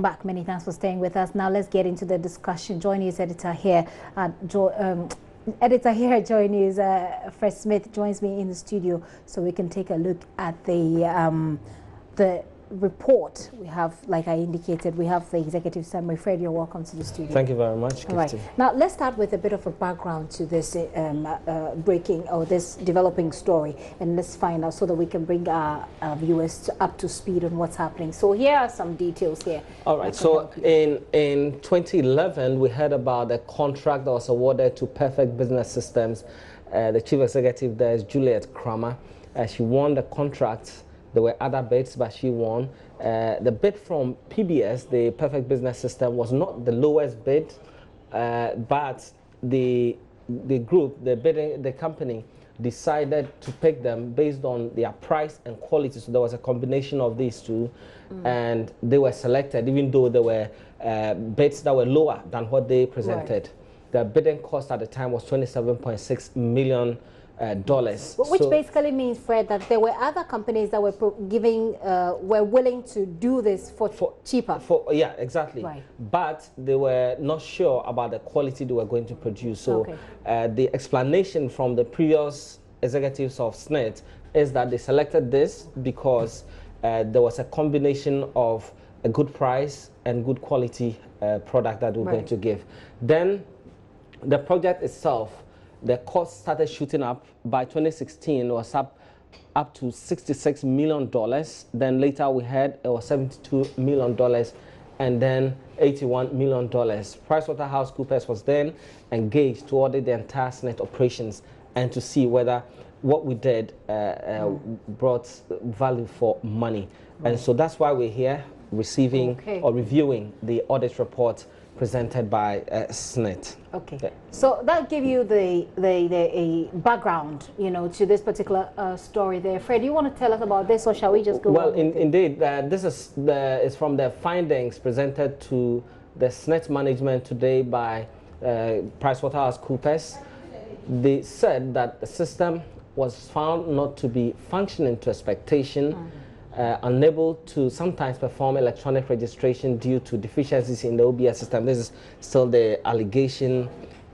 Welcome back. Many thanks for staying with us. Now let's get into the discussion. JoyNews editor here at JoyNews, Fred Smith, joins me in the studio so we can take a look at the report. We have, like I indicated, we have the executive summary. Fred, you're welcome to the studio. Thank you very much. All right. Now let's start with a bit of a background to this breaking or this developing story, and let's find out so that we can bring our viewers up to speed on what's happening. So here are some details here. All right. So in 2011, we heard about the contract that was awarded to Perfect Business Systems. The chief executive there is Juliet Kramer. She won the contract. There were other bids, but she won. The bid from PBS, the Perfect Business System, was not the lowest bid, but the group, the company, decided to pick them based on their price and quality. So there was a combination of these two, and they were selected, even though there were bids that were lower than what they presented. Right. The bidding cost at the time was $27.6 million. Which basically means, Fred, that there were other companies that were were willing to do this for cheaper. Yeah, exactly. Right. But they were not sure about the quality they were going to produce. So the explanation from the previous executives of SSNIT is that they selected this because there was a combination of a good price and good quality product that we're going to give. Then the project itself, the cost started shooting up. By 2016, it was up to $66 million. Then later we heard it was $72 million, and then $81 million. PricewaterhouseCoopers was then engaged to audit the entire SSNIT operations and to see whether what we did brought value for money. And so that's why we're here receiving or reviewing the audit report presented by SSNIT. Okay, so that give you the background, you know, to this particular story there. Fred, do you want to tell us about this, or shall we just go? Well, indeed, this is from the findings presented to the SSNIT management today by PricewaterhouseCoopers. They said that the system was found not to be functioning to expectation. Unable to sometimes perform electronic registration due to deficiencies in the OBS system. This is still the allegation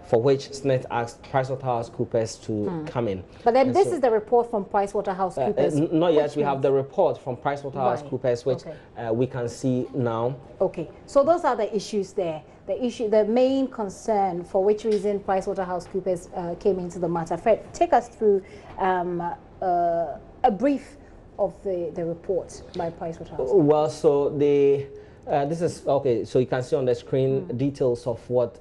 for which SSNIT asked PricewaterhouseCoopers to come in. But then this is the report from PricewaterhouseCoopers. Not yet. We have the report from PricewaterhouseCoopers, which we can see now. Okay, so those are the issues there. The main concern for which reason PricewaterhouseCoopers came into the matter. Fred, take us through a brief of the report by PricewaterhouseCoopers. Well, so this is okay. So you can see on the screen details of what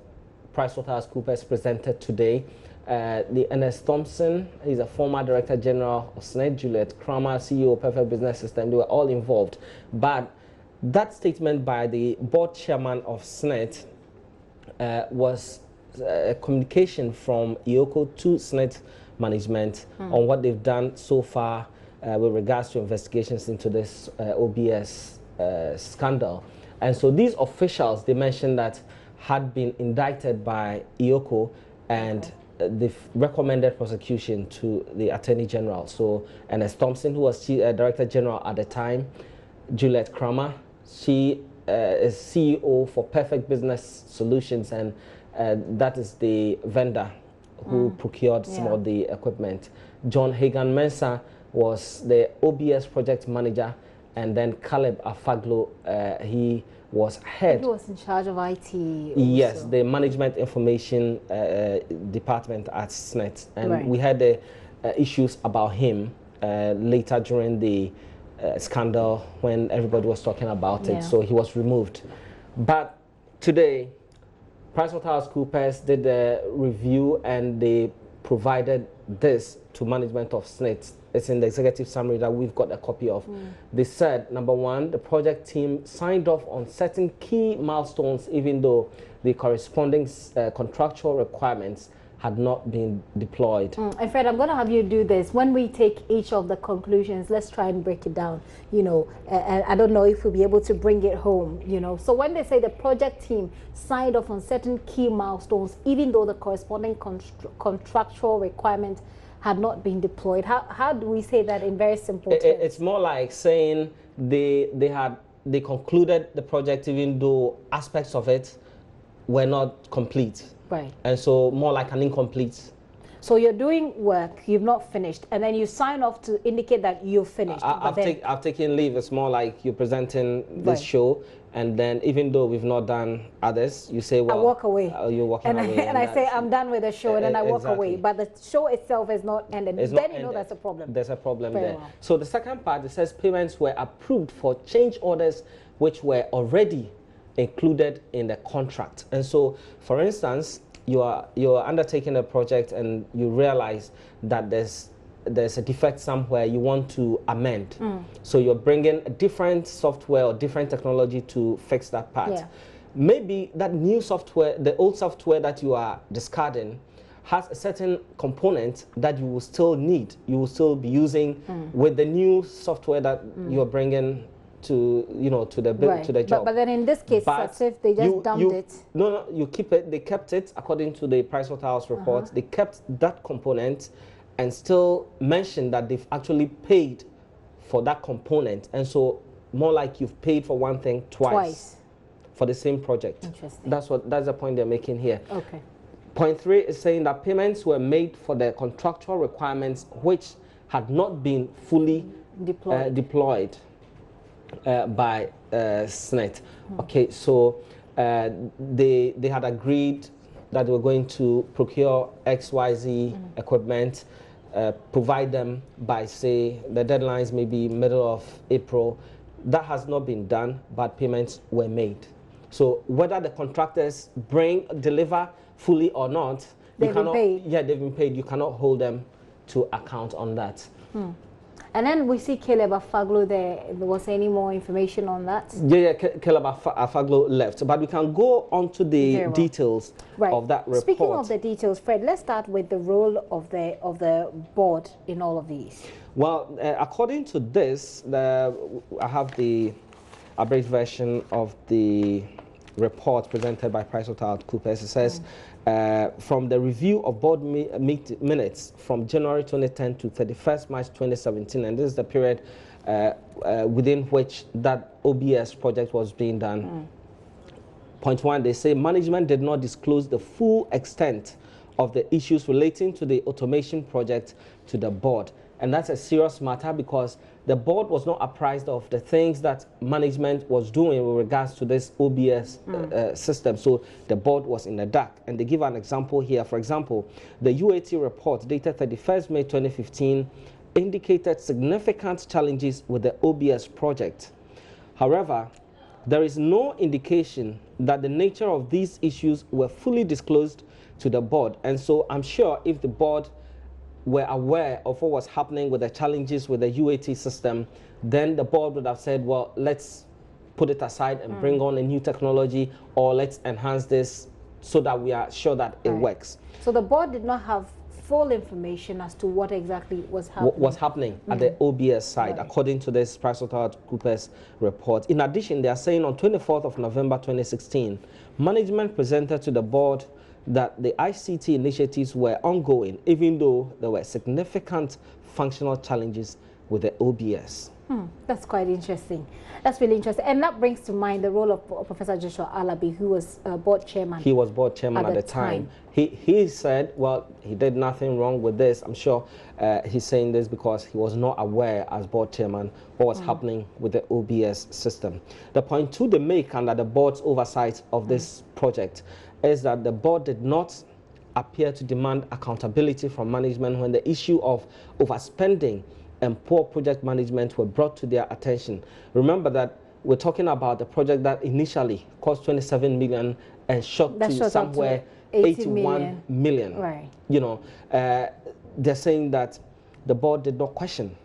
PricewaterhouseCoopers presented today. The Ernest Thompson, he's a former Director General of SSNIT, Juliet Kramer, CEO of Perfect Business System. They were all involved. But that statement by the board chairman of SSNIT was a communication from IOCO to SSNIT management on what they've done so far with regards to investigations into this OBS scandal. And so these officials, they mentioned that had been indicted by IOCO, and they've recommended prosecution to the Attorney General. So Ernest Thompson, who was Director General at the time, Juliet Kramer, she is CEO for Perfect Business Solutions, and that is the vendor who procured some of the equipment. John Hagan Mensah was the OBS project manager, and then Caleb Afaglo, he was head. He was in charge of IT. Yes, the management information department at SSNIT, and we had the issues about him later during the scandal when everybody was talking about it. So he was removed. But today, PricewaterhouseCoopers did a review and they provided this to management of SSNIT. It's in the executive summary that we've got a copy of. They said, number one, the project team signed off on certain key milestones, even though the corresponding contractual requirements had not been deployed. And Fred, I'm going to have you do this. When we take each of the conclusions, let's try and break it down, you know, and I don't know if we'll be able to bring it home, you know. So when they say the project team signed off on certain key milestones, even though the corresponding contractual requirement had not been deployed, how do we say that in very simple terms? It's more like saying they had they concluded the project even though aspects of it were not complete. Right. And so more like an incomplete. So you're doing work, you've not finished, and then you sign off to indicate that you've finished. I've taken leave. It's more like you're presenting this show, and then even though we've not done others, you say, well, I walk away. You're walking away. And I say, I'm done with the show, and then I walk away. But the show itself is not ended. Then you know there's a problem. There's a problem Very there. well. So the second part, it says payments were approved for change orders which were already included in the contract. And so, for instance, you're undertaking a project and you realize that there's a defect somewhere you want to amend. So you're bringing a different software or different technology to fix that part. Yeah. Maybe that new software, the old software that you are discarding, has a certain component that you will still need, you will still be using with the new software that you're bringing to the job. But then in this case, it's as if they just dumped it. No, you keep it. They kept it according to the Pricewaterhouse report. They kept that component and still mentioned that they've actually paid for that component. And so more like you've paid for one thing twice for the same project. Interesting. That's the point they're making here. Okay. Point 3 is saying that payments were made for the contractual requirements which had not been fully deployed by SSNIT. Okay, so they had agreed that they were going to procure XYZ equipment, provide them by, say, the deadlines maybe middle of April. That has not been done, but payments were made. So whether the contractors deliver fully or not, they've been paid. Yeah, they've been paid. You cannot hold them to account on that. And then we see Caleb Afaglo there. Was any more information on that? Yeah, Caleb Afaglo left. But we can go on to the details of that report. Speaking of the details, Fred, let's start with the role of the board in all of these. Well, according to this, I have the abridged version of the report presented by PricewaterhouseCoopers. It says, from the review of board minutes from January 2010 to 31st March 2017, and this is the period within which that OBS project was being done. Point 1, they say management did not disclose the full extent of the issues relating to the automation project to the board. And that's a serious matter because the board was not apprised of the things that management was doing with regards to this OBS system. So the board was in the dark. And they give an example here. For example, the UAT report dated 31st May 2015 indicated significant challenges with the OBS project. However, there is no indication that the nature of these issues were fully disclosed to the board. And so I'm sure if the board were aware of what was happening with the challenges with the UAT system, then the board would have said, well, let's put it aside and bring on a new technology, or let's enhance this so that we are sure that it works. So the board did not have full information as to what exactly was happening. What was happening at the OBS side, according to this PricewaterhouseCoopers report. In addition, they are saying on 24th of November 2016, management presented to the board that the ICT initiatives were ongoing, even though there were significant functional challenges with the OBS. That's quite interesting. That's really interesting. And that brings to mind the role of Professor Joshua Alabi, who was board chairman. He was board chairman at the time. He said, well, he did nothing wrong with this. I'm sure he's saying this because he was not aware as board chairman what was happening with the OBS system. The point 2 they make under the board's oversight of this project is that the board did not appear to demand accountability from management when the issue of overspending and poor project management were brought to their attention. Remember that we're talking about the project that initially cost 27 million and shot to somewhere 81 million. Right. You know, they're saying that the board did not question.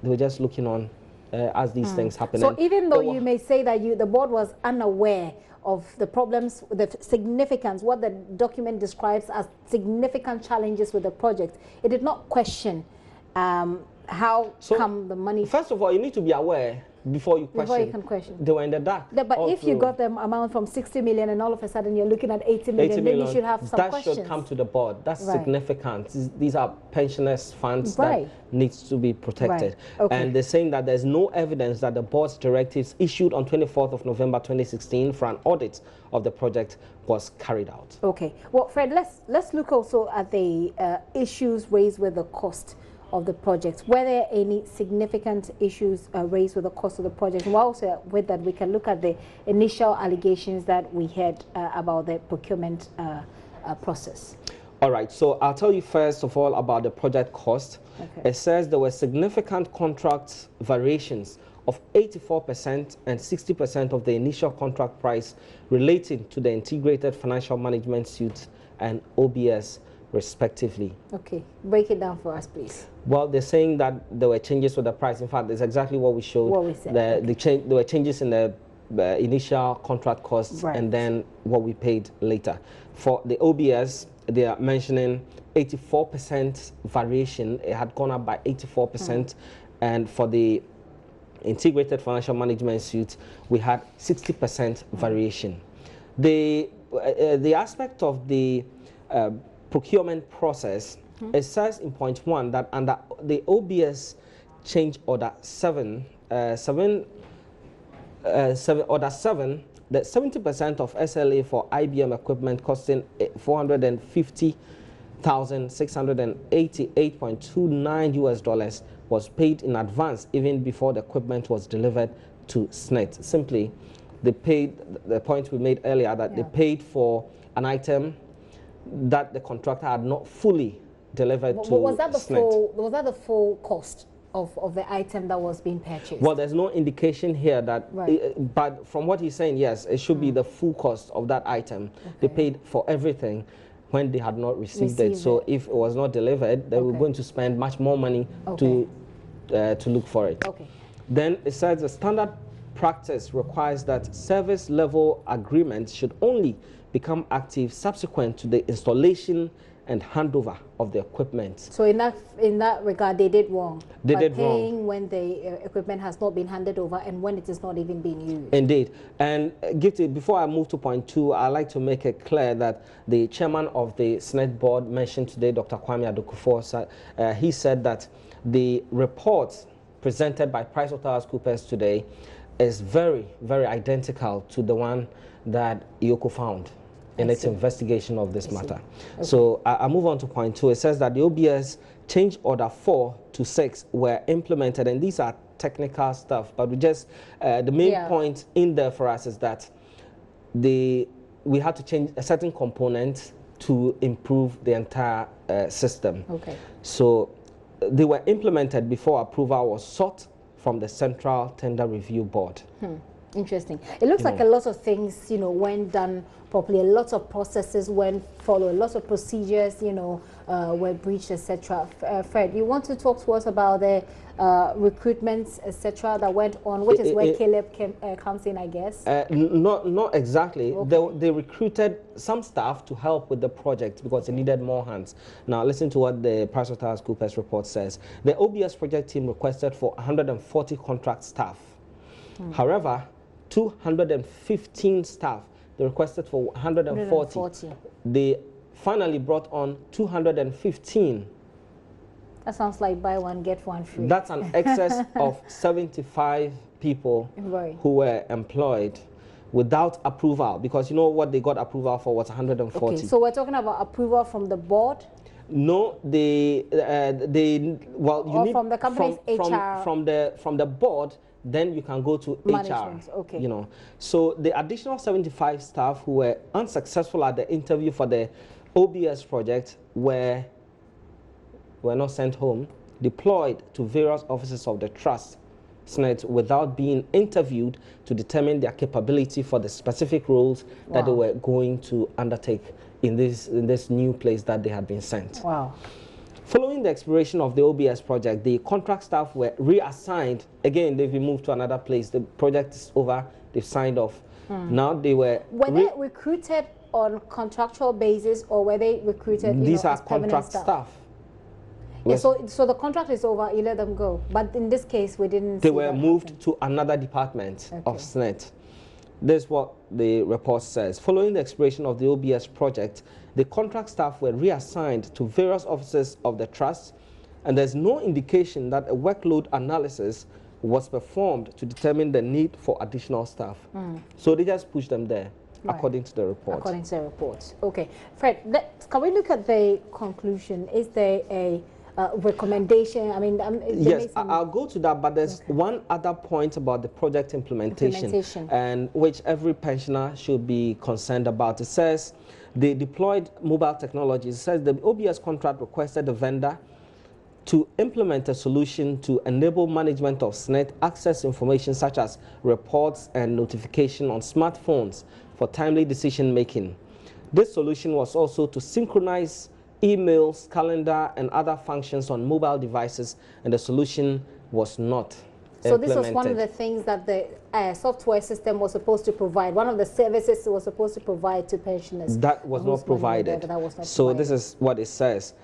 They were just looking on as these things happen. So even though you may say that the board was unaware of the problems, the significance, what the document describes as significant challenges with the project, it did not question how come the money. First of all, you need to be aware before you question. Before you can question. They were in the dark. But if you got the amount from 60 million and all of a sudden you're looking at 80 million, then you should have some questions. That should come to the board. That's right. significant. These are pensioners' funds right. that needs to be protected. Right. Okay. And they're saying that there's no evidence that the board's directives issued on 24th of November 2016 for an audit of the project was carried out. Okay. Well, Fred, let's look also at the issues raised with the cost of the project. Were there any significant issues raised with the cost of the project? And also with that, we can look at the initial allegations that we had about the procurement process. All right, so I'll tell you first of all about the project cost. Okay. It says there were significant contract variations of 84% and 60% of the initial contract price relating to the integrated financial management suite and OBS respectively. Okay, break it down for us, please. Well, they're saying that there were changes with the price. In fact, it's exactly what we showed. What we said. There were changes in the initial contract costs right. and then what we paid later. For the OBS, they are mentioning 84% variation. It had gone up by 84%. And for the integrated financial management suite, we had 60% variation. The aspect of the procurement process, it says in point 1 that under the OBS change order 7, order 7, that 70% of SLA for IBM equipment costing $450,688.29 US was paid in advance even before the equipment was delivered to SSNIT. Simply, they paid, the point we made earlier, that they paid for an item that the contractor had not fully delivered to was that the SSNIT. Was that the full cost of the item that was being purchased? Well, there's no indication here that, right. But from what he's saying, yes, it should be the full cost of that item. Okay. They paid for everything when they had not received it. So if it was not delivered, they were going to spend much more money to look for it. Okay. Then it says the standard practice requires that service level agreements should only become active subsequent to the installation and handover of the equipment. So in that regard, they did wrong. They did paying wrong when the equipment has not been handed over and when it is not even being used. Indeed. And before I move to point 2, I'd like to make it clear that the chairman of the SSNIT board mentioned today, Dr. Kwame Adokufo, he said that the report presented by PricewaterhouseCoopers today is very, very identical to the one that IOCO found in its investigation of this matter. Okay. So I move on to point 2. It says that the OBS change order 4 to 6 were implemented, and these are technical stuff, but we just, the main point in there for us is that we had to change a certain component to improve the entire system. Okay. So they were implemented before approval was sought from the Central Tender Review Board. Interesting. It looks like a lot of things, when done properly, a lot of processes went followed, lots of procedures, were breached, etc. Fred, you want to talk to us about the recruitments, etc. that went on, which is where Caleb comes in, I guess? Not exactly. Okay. They recruited some staff to help with the project because they needed more hands. Now, listen to what the PricewaterhouseCoopers report says. The OBS project team requested for 140 contract staff. However, 215 staff, they requested for 140. They finally brought on 215. That sounds like buy one, get one free. That's an excess of 75 people who were employed without approval, because what they got approval for was 140. Okay, so we're talking about approval from the board? No, you need from the company's HR. From the board. Then you can go to management. HR. Okay. So the additional 75 staff who were unsuccessful at the interview for the OBS project were not sent home, deployed to various offices of the trust SSNIT without being interviewed to determine their capability for the specific roles that they were going to undertake in this new place that they had been sent. Wow. Following the expiration of the OBS project, the contract staff were reassigned. Again, they've been moved to another place. The project is over. They've signed off. Now they were... Were they recruited on contractual basis, or were they recruited These are contract staff. Yeah, so the contract is over, you let them go. But in this case, we didn't. They were moved to another department of SSNIT. This is what the report says. Following the expiration of the OBS project, the contract staff were reassigned to various offices of the trust, and there's no indication that a workload analysis was performed to determine the need for additional staff. So they just pushed them there, according to the report. According to the report. Okay. Fred, can we look at the conclusion? Is there a recommendation? I mean, yes, I'll go to that, but there's one other point about the project implementation, and which every pensioner should be concerned about. It says they deployed mobile technologies. It says the OBS contract requested the vendor to implement a solution to enable management of SSNIT access information such as reports and notification on smartphones for timely decision making. This solution was also to synchronize emails, calendar, and other functions on mobile devices, and the solution was not So this was one of the things that the software system was supposed to provide, one of the services it was supposed to provide to pensioners. That was not provided. So this is what it says.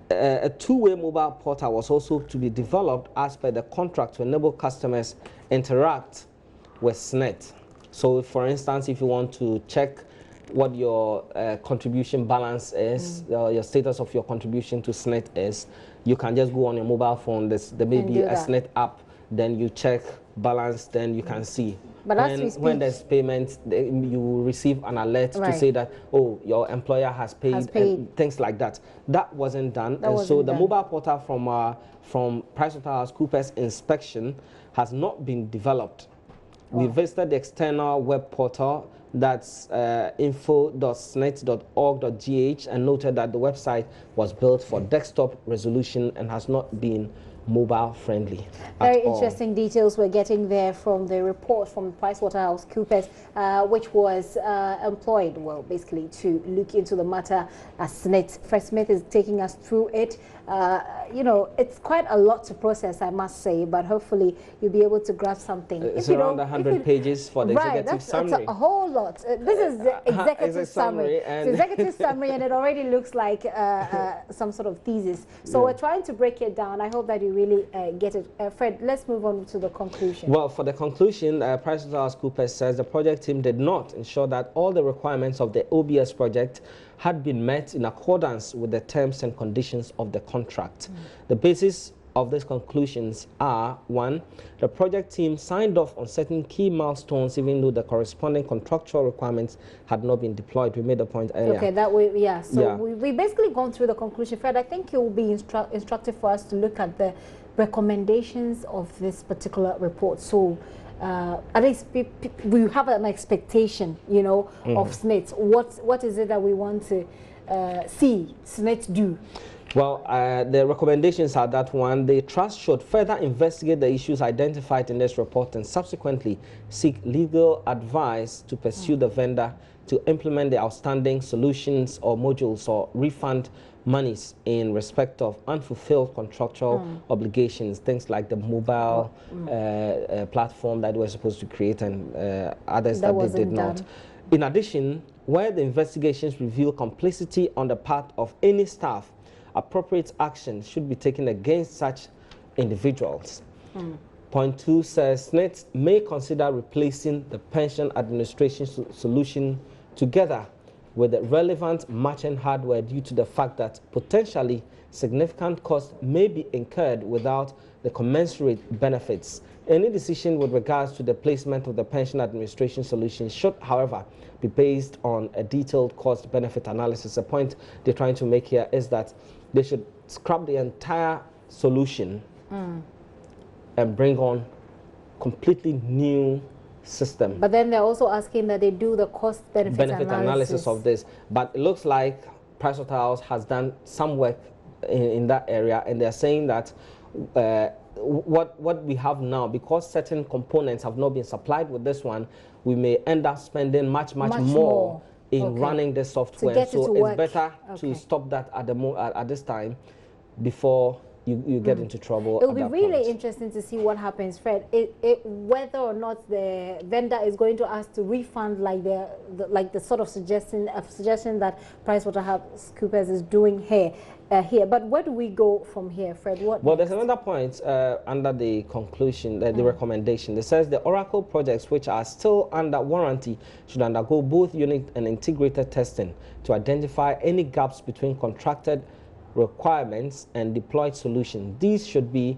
A two-way mobile portal was also to be developed as per the contract to enable customers interact with SSNIT. So for instance, if you want to check what your contribution balance is, your status of your contribution to SSNIT is, you can just go on your mobile phone. There may be a SSNIT app, then you check balance, then you can see. But when there's payment, you will receive an alert to say that, oh, your employer has paid. And things like that. That wasn't done. So the mobile portal from PricewaterhouseCoopers inspection has not been developed. We visited the external web portal, that's info.snit.org.gh, and noted that the website was built for desktop resolution and has not been mobile friendly. Very interesting details we're getting there from the report from PricewaterhouseCoopers, which was employed, well, basically to look into the matter as SSNIT. Fred Smith is taking us through it. You know, it's quite a lot to process, I must say, but hopefully you'll be able to grasp something. It's around 100 pages for the executive summary. That's a whole lot. This is the executive summary. It's executive summary, and it already looks like some sort of thesis. So we're trying to break it down. I hope that you really get it. Fred, let's move on to the conclusion. Well, for the conclusion, PricewaterhouseCoopers says the project team did not ensure that all the requirements of the OBS project had been met in accordance with the terms and conditions of the contract. The basis of these conclusions are: 1, the project team signed off on certain key milestones even though the corresponding contractual requirements had not been deployed. We made a point earlier. Okay, that way, So we basically gone through the conclusion. Fred, I think it will be instructive for us to look at the recommendations of this particular report. So at least we have an expectation, you know, of SSNIT. What is it that we want to see SSNIT do? Well, the recommendations are that: 1, the trust should further investigate the issues identified in this report and subsequently seek legal advice to pursue the vendor to implement the outstanding solutions or modules or refund monies in respect of unfulfilled contractual obligations, things like the mobile platform that we're supposed to create and others that they did not. In addition, where the investigations reveal complicity on the part of any staff, appropriate action should be taken against such individuals. Point 2 says SSNIT may consider replacing the pension administration solution together with the relevant matching hardware due to the fact that potentially significant costs may be incurred without the commensurate benefits. Any decision with regards to the placement of the pension administration solution should, however, be based on a detailed cost-benefit analysis. The point they're trying to make here is that they should scrap the entire solution and bring on completely new system. But then they're also asking that they do the cost-benefit analysis of this. But it looks like Pricewaterhouse has done some work in that area, and they're saying that what we have now, because certain components have not been supplied with this one, we may end up spending much more in running the software. So it's better to stop that at this time before you get into trouble. It will be really interesting to see what happens, Fred. Whether or not the vendor is going to ask to refund, like the sort of suggestion that PricewaterhouseCoopers is doing here. But where do we go from here, Fred? Well, there's another point under the conclusion, the recommendation. It says the Oracle projects which are still under warranty should undergo both unit and integrated testing to identify any gaps between contracted requirements and deployed solutions. These should be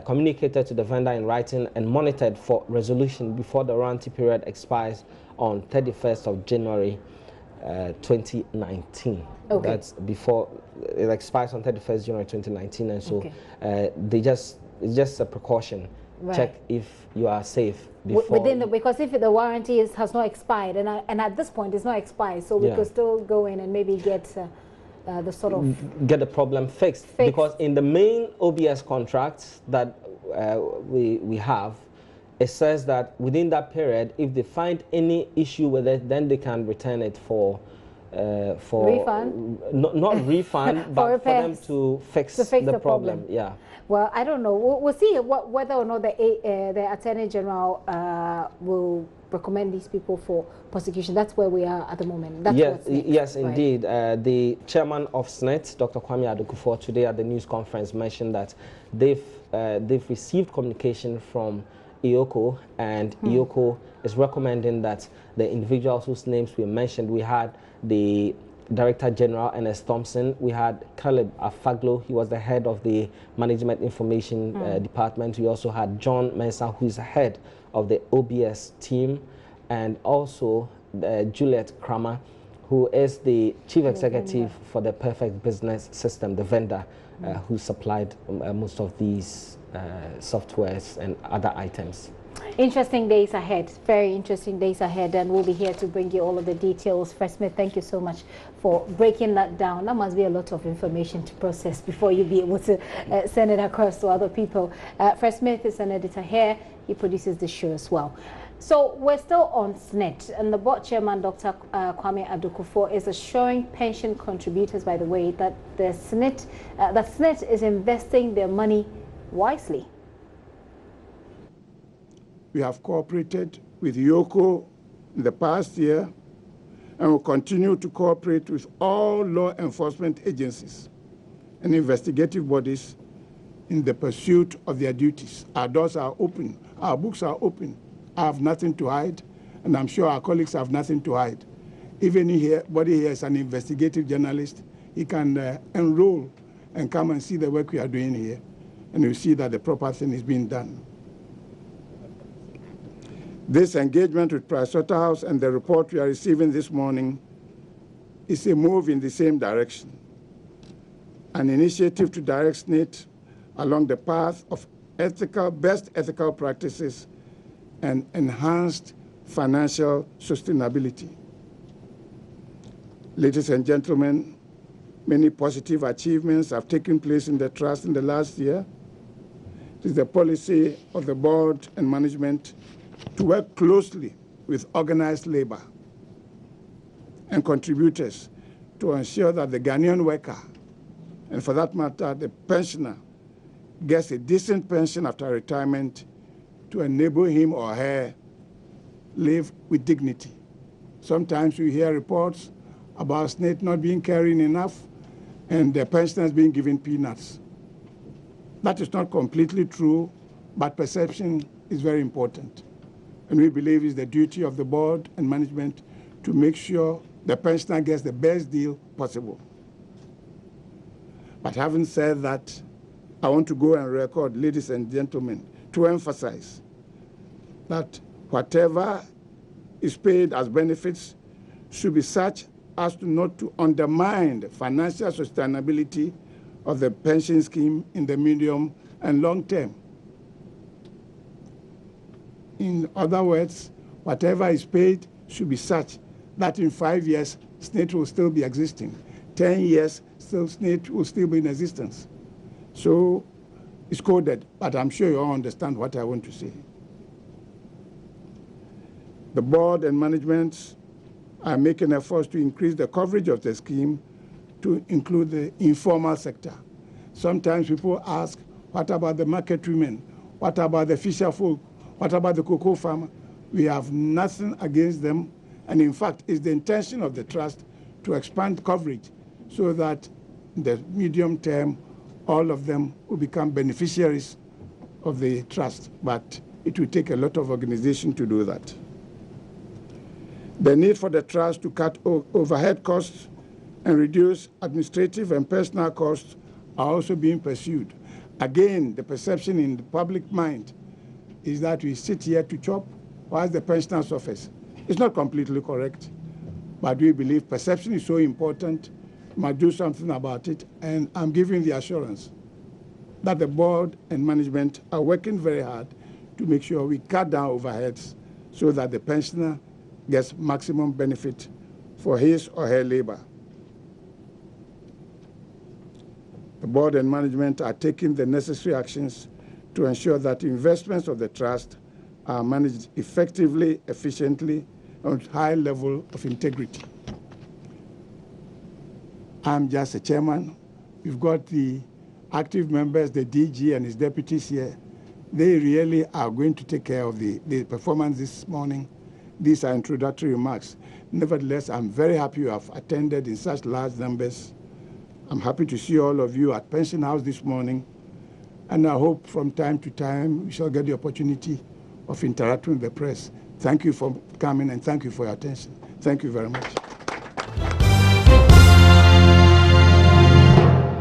communicated to the vendor in writing and monitored for resolution before the warranty period expires on 31st of January 2019. Okay. That's before it expires on 31st January 2019, and so it's just a precaution. Right. Check if you are safe before because if the warranty has not expired, and at this point it's not expired, so we could still go in and maybe get the sort of get the problem fixed. Because in the main OBS contracts that we have, it says that within that period, if they find any issue with it, then they can return it for refund, not refund, but for them to fix the problem. Yeah. Well, I don't know. We'll see whether or not the Attorney General will recommend these people for prosecution. That's where we are at the moment. That's yes, indeed. The chairman of SSNIT, Dr. Kwame Adukufor, today at the news conference mentioned that they've received communication from IOCO, and IOCO is recommending that the individuals whose names we mentioned, we had the Director General Ernest Thompson, we had Caleb Afaglo, he was the head of the Management Information Department. We also had John Mensah, who is the head of the OBS team, and also Juliet Kramer, who is the Chief Executive for the Perfect Business System, the vendor who supplied most of these softwares and other items. Interesting days ahead, very interesting days ahead, and we'll be here to bring you all of the details. Fred Smith, thank you so much for breaking that down. That must be a lot of information to process before you be able to send it across to other people. Fred Smith is an editor here. He produces the show as well. So we're still on SSNIT, and the board chairman, Dr. Kwame Adukufor, is assuring pension contributors, by the way, that the SSNIT is investing their money wisely. We have cooperated with IOCO in the past year and will continue to cooperate with all law enforcement agencies and investigative bodies in the pursuit of their duties. Our doors are open, our books are open. I have nothing to hide, and I'm sure our colleagues have nothing to hide. If anybody here is an investigative journalist, he can enroll and come and see the work we are doing here, and you'll see that the proper thing is being done. This engagement with Pricewaterhouse and the report we are receiving this morning is a move in the same direction, an initiative to direct SSNIT along the path of best ethical practices and enhanced financial sustainability. Ladies and gentlemen, many positive achievements have taken place in the trust in the last year. It is the policy of the board and management to work closely with organized labor and contributors to ensure that the Ghanaian worker, and for that matter, the pensioner, gets a decent pension after retirement to enable him or her live with dignity. Sometimes we hear reports about SSNIT not being caring enough and the pensioners being given peanuts. That is not completely true, but perception is very important. And we believe it's the duty of the board and management to make sure the pensioner gets the best deal possible. But having said that, I want to go and record, ladies and gentlemen, to emphasize that whatever is paid as benefits should be such as not to undermine the financial sustainability of the pension scheme in the medium and long term. In other words, whatever is paid should be such that in 5 years, SSNIT will still be existing. 10 years, SSNIT will still be in existence. So it's coded, but I'm sure you all understand what I want to say. The board and management are making efforts to increase the coverage of the scheme to include the informal sector. Sometimes people ask, what about the market women? What about the fisher folk? What about the cocoa farmer? We have nothing against them. And in fact, it's the intention of the trust to expand coverage so that in the medium term, all of them will become beneficiaries of the trust. But it will take a lot of organization to do that. The need for the trust to cut overhead costs and reduce administrative and personal costs are also being pursued. Again, the perception in the public mind is that we sit here to chop whilst the pensioner suffers. It's not completely correct, but we believe perception is so important, we must do something about it, and I'm giving the assurance that the board and management are working very hard to make sure we cut down overheads so that the pensioner gets maximum benefit for his or her labor. The board and management are taking the necessary actions to ensure that investments of the trust are managed effectively, efficiently, and with high level of integrity. I'm just a chairman. We've got the active members, the DG and his deputies here. They really are going to take care of the performance this morning. These are introductory remarks. Nevertheless, I'm very happy you have attended in such large numbers. I'm happy to see all of you at Pension House this morning, and I hope from time to time we shall get the opportunity of interacting with the press. Thank you for coming, and thank you for your attention. Thank you very much.